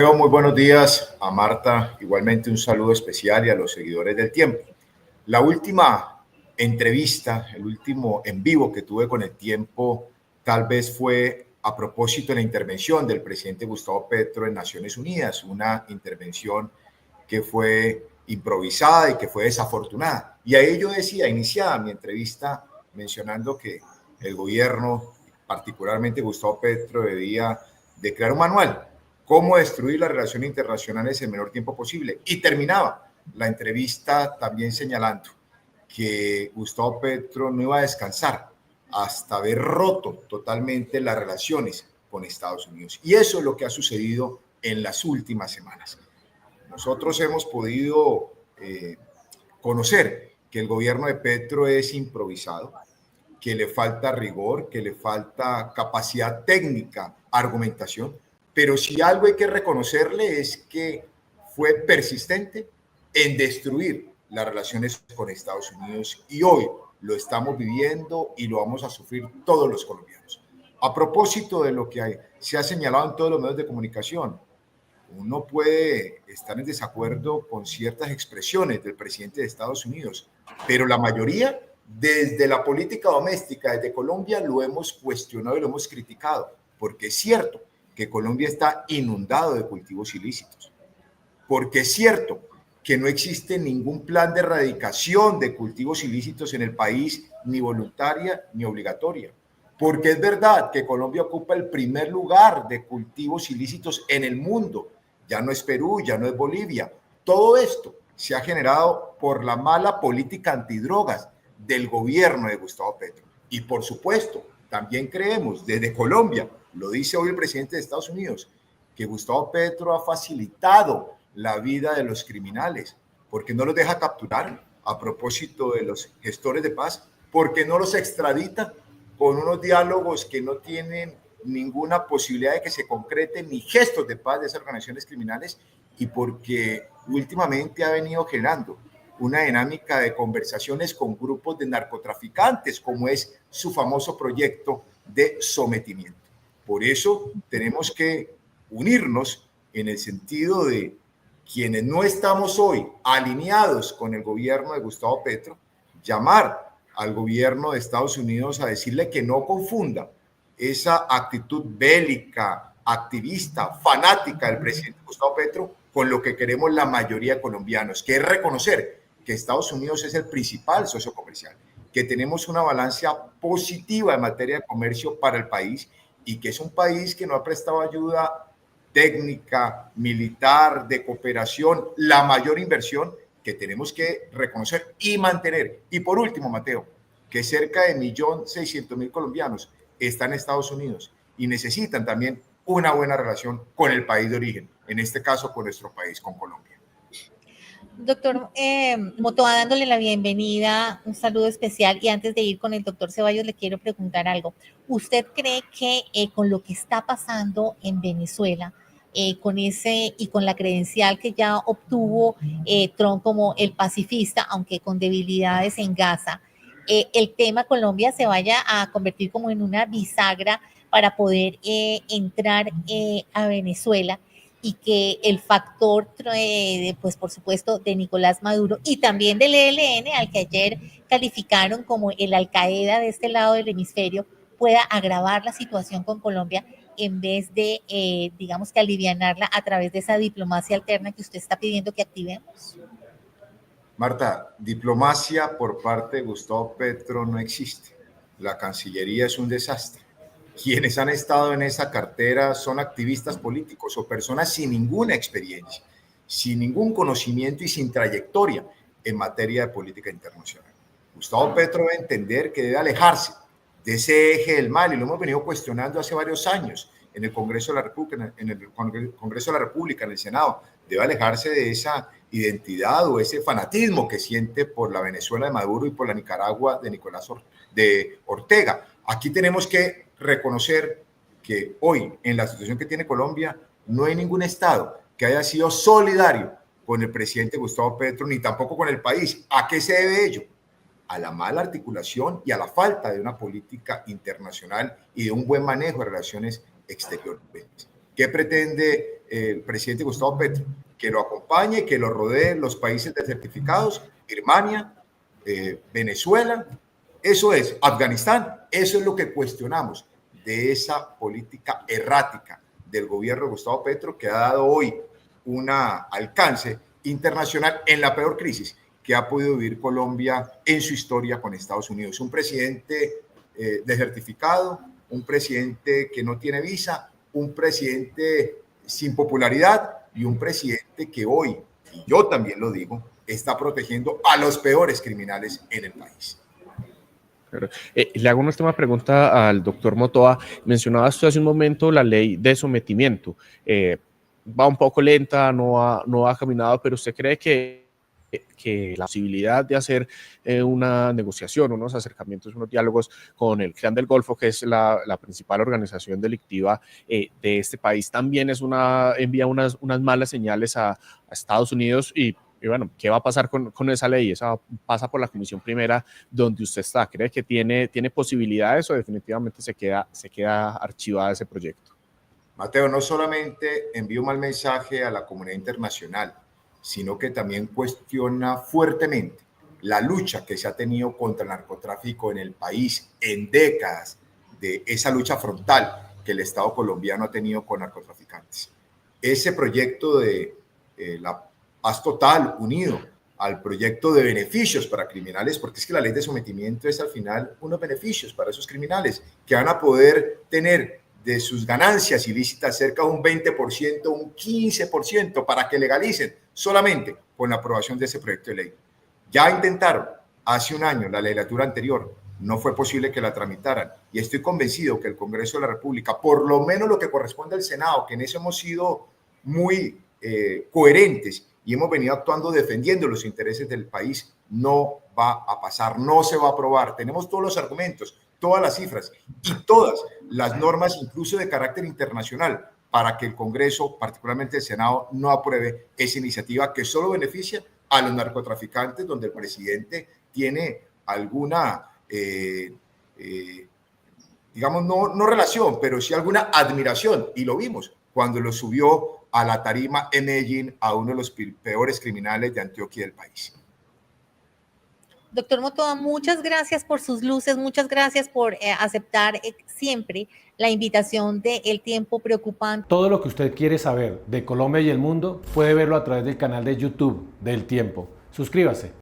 Muy buenos días a Marta, igualmente un saludo especial y a los seguidores del Tiempo. La última entrevista, el último en vivo que tuve con el Tiempo, tal vez fue a propósito de la intervención del presidente Gustavo Petro en Naciones Unidas, una intervención que fue improvisada y que fue desafortunada. Y ahí yo decía, iniciaba mi entrevista mencionando que el gobierno, particularmente Gustavo Petro, debía de crear un manual, cómo destruir las relaciones internacionales en el menor tiempo posible. Y terminaba la entrevista también señalando que Gustavo Petro no iba a descansar hasta haber roto totalmente las relaciones con Estados Unidos. Y eso es lo que ha sucedido en las últimas semanas. Nosotros hemos podido conocer que el gobierno de Petro es improvisado, que le falta rigor, que le falta capacidad técnica, argumentación, pero si algo hay que reconocerle es que fue persistente en destruir las relaciones con Estados Unidos y hoy lo estamos viviendo y lo vamos a sufrir todos los colombianos. A propósito de lo que se ha señalado en todos los medios de comunicación, uno puede estar en desacuerdo con ciertas expresiones del presidente de Estados Unidos, pero la mayoría, desde la política doméstica, desde Colombia, lo hemos cuestionado y lo hemos criticado, porque es cierto que Colombia está inundado de cultivos ilícitos, porque es cierto que no existe ningún plan de erradicación de cultivos ilícitos en el país, ni voluntaria ni obligatoria, porque es verdad que Colombia ocupa el primer lugar de cultivos ilícitos en el mundo. Ya no es Perú, ya no es Bolivia. Todo esto se ha generado por la mala política antidrogas del gobierno de Gustavo Petro. Y por supuesto, también creemos desde Colombia, lo dice hoy el presidente de Estados Unidos, que Gustavo Petro ha facilitado la vida de los criminales, porque no los deja capturar a propósito de los gestores de paz, porque no los extradita con unos diálogos que no tienen ninguna posibilidad de que se concreten ni gestos de paz de esas organizaciones criminales y porque últimamente ha venido generando una dinámica de conversaciones con grupos de narcotraficantes, como es su famoso proyecto de sometimiento. Por eso tenemos que unirnos en el sentido de quienes no estamos hoy alineados con el gobierno de Gustavo Petro, llamar al gobierno de Estados Unidos a decirle que no confunda esa actitud bélica, activista, fanática del presidente Gustavo Petro con lo que queremos la mayoría de colombianos, que es reconocer que Estados Unidos es el principal socio comercial, que tenemos una balanza positiva en materia de comercio para el país y que es un país que no ha prestado ayuda técnica, militar, de cooperación, la mayor inversión que tenemos que reconocer y mantener. Y por último, Mateo, que cerca de 1.600.000 colombianos están en Estados Unidos y necesitan también una buena relación con el país de origen, en este caso con nuestro país, con Colombia. Doctor Motoa, dándole la bienvenida, un saludo especial. Y antes de ir con el doctor Ceballos, le quiero preguntar algo. ¿Usted cree que con lo que está pasando en Venezuela, con ese y con la credencial que ya obtuvo Trump como el pacifista, aunque con debilidades en Gaza, el tema Colombia se vaya a convertir como en una bisagra para poder entrar a Venezuela? Y que el factor, pues por supuesto, de Nicolás Maduro y también del ELN, al que ayer calificaron como el Al-Qaeda de este lado del hemisferio, pueda agravar la situación con Colombia en vez de, digamos que alivianarla a través de esa diplomacia alterna que usted está pidiendo que activemos. Marta, diplomacia por parte de Gustavo Petro no existe. La Cancillería es un desastre. Quienes han estado en esa cartera son activistas políticos o personas sin ninguna experiencia, sin ningún conocimiento y sin trayectoria en materia de política internacional. Gustavo Petro debe entender que debe alejarse de ese eje del mal y lo hemos venido cuestionando hace varios años en el Congreso de la República, en el Senado. Debe alejarse de esa identidad o ese fanatismo que siente por la Venezuela de Maduro y por la Nicaragua de de Ortega. Aquí tenemos que reconocer que hoy, en la situación que tiene Colombia, no hay ningún Estado que haya sido solidario con el presidente Gustavo Petro, ni tampoco con el país. ¿A qué se debe ello? A la mala articulación y a la falta de una política internacional y de un buen manejo de relaciones exteriores. ¿Qué pretende el presidente Gustavo Petro, que lo acompañe, que lo rodeen los países de certificados, Birmania, Venezuela, eso es Afganistán, eso es lo que cuestionamos de esa política errática del gobierno de Gustavo Petro, que ha dado hoy un alcance internacional en la peor crisis que ha podido vivir Colombia en su historia con Estados Unidos. Un presidente desertificado, un presidente que no tiene visa, un presidente sin popularidad y un presidente que hoy, y yo también lo digo, está protegiendo a los peores criminales en el país. Le hago una última pregunta al doctor Motoa. Mencionaba usted hace un momento la ley de sometimiento. Va un poco lenta, no ha caminado, pero ¿usted cree que la posibilidad de hacer una negociación, unos acercamientos, unos diálogos con el Clan del Golfo, que es la principal organización delictiva de este país, también envía unas malas señales a Estados Unidos? Y bueno, ¿qué va a pasar con esa ley? Esa pasa por la Comisión Primera donde usted está. ¿Cree que tiene posibilidades o definitivamente se queda archivada ese proyecto? Mateo, no solamente envía un mal mensaje a la comunidad internacional, sino que también cuestiona fuertemente la lucha que se ha tenido contra el narcotráfico en el país en décadas, de esa lucha frontal que el Estado colombiano ha tenido con narcotraficantes. Ese proyecto de la paz total unido al proyecto de beneficios para criminales, porque es que la ley de sometimiento es al final unos beneficios para esos criminales que van a poder tener de sus ganancias ilícitas cerca de un 20%, un 15% para que legalicen solamente con la aprobación de ese proyecto de ley. Ya intentaron hace un año, la legislatura anterior, no fue posible que la tramitaran y estoy convencido que el Congreso de la República, por lo menos lo que corresponde al Senado, que en eso hemos sido muy coherentes y hemos venido actuando defendiendo los intereses del país, no va a pasar, no se va a aprobar. Tenemos todos los argumentos, todas las cifras y todas las normas, incluso de carácter internacional, para que el Congreso, particularmente el Senado, no apruebe esa iniciativa que solo beneficia a los narcotraficantes, donde el presidente tiene alguna, digamos, no relación, pero sí alguna admiración, y lo vimos cuando lo subió a la tarima en Medellín a uno de los peores criminales de Antioquia del país. Doctor Motoa, muchas gracias por sus luces, muchas gracias por aceptar siempre la invitación de El Tiempo Preocupante. Todo lo que usted quiere saber de Colombia y el mundo puede verlo a través del canal de YouTube del Tiempo. Suscríbase.